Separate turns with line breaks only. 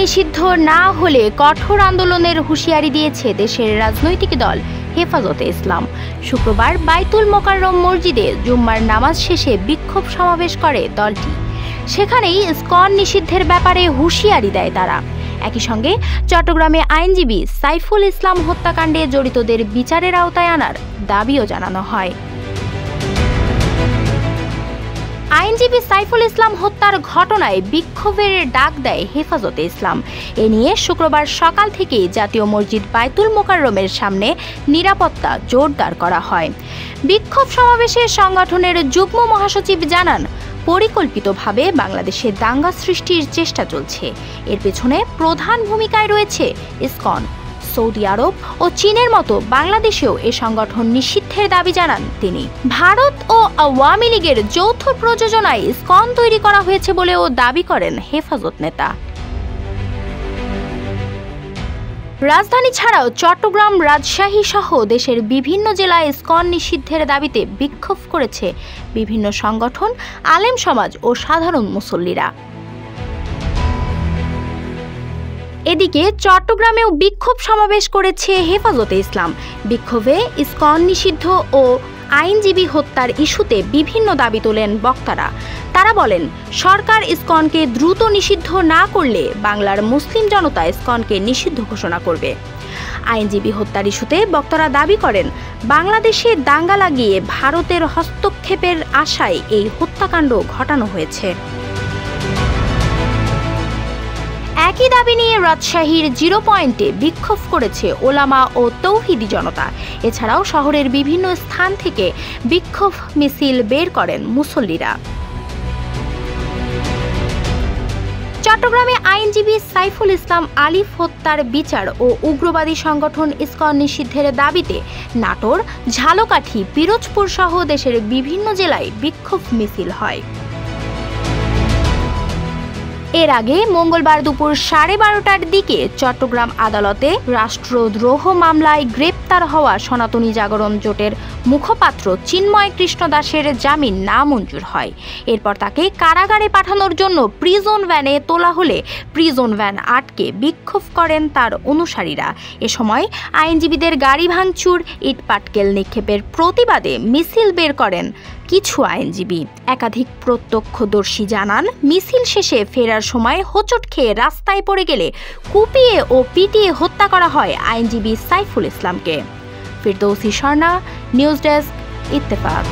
নিষিদ্ধ না হলে কঠোর আন্দোলনের হুঁশিয়ারি দিয়েছে দেশের রাজনৈতিক দল হেফাজতে ইসলাম। শুক্রবার বাইতুল মোকাররম মসজিদে জুম্মার নামাজ শেষে বিক্ষোভ সমাবেশ করে দলটি। সেখানেই ইসকন নিষিদ্ধের ব্যাপারে হুঁশিয়ারি দেয় তারা। একই সঙ্গে চট্টগ্রামে আইনজীবী সাইফুল ইসলাম হত্যাকাণ্ডে জড়িতদের বিচারের আওতায় আনার দাবিও জানানো হয়। আইনজীবী সাইফুল ইসলাম হত্যার ঘটনায় বিক্ষোভের ডাক দেয় হেফাজতে ইসলাম। এ নিয়ে শুক্রবার সকাল থেকেই জাতীয় মসজিদ বাইতুল মোকাররমের সামনে নিরাপত্তা জোরদার করা হয়। বিক্ষোভ সমাবেশে সংগঠনের যুগ্ম মহাসচিব জানান, পরিকল্পিতভাবে বাংলাদেশে দাঙ্গা সৃষ্টির চেষ্টা চলছে। এর পেছনে প্রধান ভূমিকায় রয়েছে ইসকন। সৌদি আরব ও চীনের মতো বাংলাদেশেও এ সংগঠন নিষিদ্ধের দাবি জানান তিনি। ভারত ও আওয়ামী লীগের যৌথ প্রযোজনায় ইসকন তৈরি করা হয়েছে বলেও দাবি করেন হেফাজত নেতা। রাজধানী ছাড়াও চট্টগ্রাম, রাজশাহী সহ দেশের বিভিন্ন জেলায় ইসকন নিষিদ্ধের দাবিতে বিক্ষোভ করেছে বিভিন্ন সংগঠন, আলেম সমাজ ও সাধারণ মুসল্লিরা। এদিকে চট্টগ্রামেও বিক্ষোভ সমাবেশ করেছে হেফাজতে ইসলাম। বিক্ষোভে ইসকন নিষিদ্ধ ও আইনজীবী হত্যার ইস্যুতে বিভিন্ন দাবি তোলেন বক্তারা। তারা বলেন, সরকার ইসকনকে দ্রুত নিষিদ্ধ না করলে বাংলার মুসলিম জনতা ইসকনকে নিষিদ্ধ ঘোষণা করবে। আইনজীবী হত্যার ইস্যুতে বক্তারা দাবি করেন, বাংলাদেশে দাঙ্গা লাগিয়ে ভারতের হস্তক্ষেপের আশায় এই হত্যাকাণ্ড ঘটানো হয়েছে। একই দাবি নিয়ে রাজশাহীর 0 পয়েন্টে বিক্ষোভ করেছে ওলামা ও তৌহিদি জনতা। এছাড়াও শহরের বিভিন্ন স্থান থেকে বিক্ষোভ মিছিল বের করেন মুসল্লিরা। চট্টগ্রামে আইনজীবী সাইফুল ইসলাম আলিফ হত্যার বিচার ও উগ্রবাদী সংগঠন ইসকন নিষিদ্ধের দাবিতে নাটোর, ঝালকাঠি, পিরোজপুর সহ দেশের বিভিন্ন জেলায় বিক্ষোভ মিছিল হয়। এর আগে মঙ্গলবার দুপুর 12:30টার দিকে চট্টগ্রাম আদালতে রাষ্ট্রদ্রোহ মামলায় গ্রেপ্তার হওয়া সনাতনী জাগরণ জোটের মুখপাত্র চিন্ময় কৃষ্ণ দাসের জামিন নামঞ্জুর হয়। এরপর তাকে কারাগারে পাঠানোর জন্য প্রিজন ভ্যানে তোলা হলে প্রিজন ভ্যান আটকে বিক্ষোভ করেন তার অনুসারীরা। এ সময় আইনজীবীদের গাড়ি ভাঙচুর, ইটপাটকেল নিক্ষেপের প্রতিবাদে মিছিল বের করেন কিছু আইনজীবী। একাধিক প্রত্যক্ষদর্শী জানান, মিছিল শেষে ফেরার সময় হোঁচট খেয়ে রাস্তায় পড়ে গেলে কুপিয়ে ও পিটিয়ে হত্যা করা হয় আইনজীবী সাইফুল ইসলামকে। Firdousi Swarna, news desk, Ittefaq.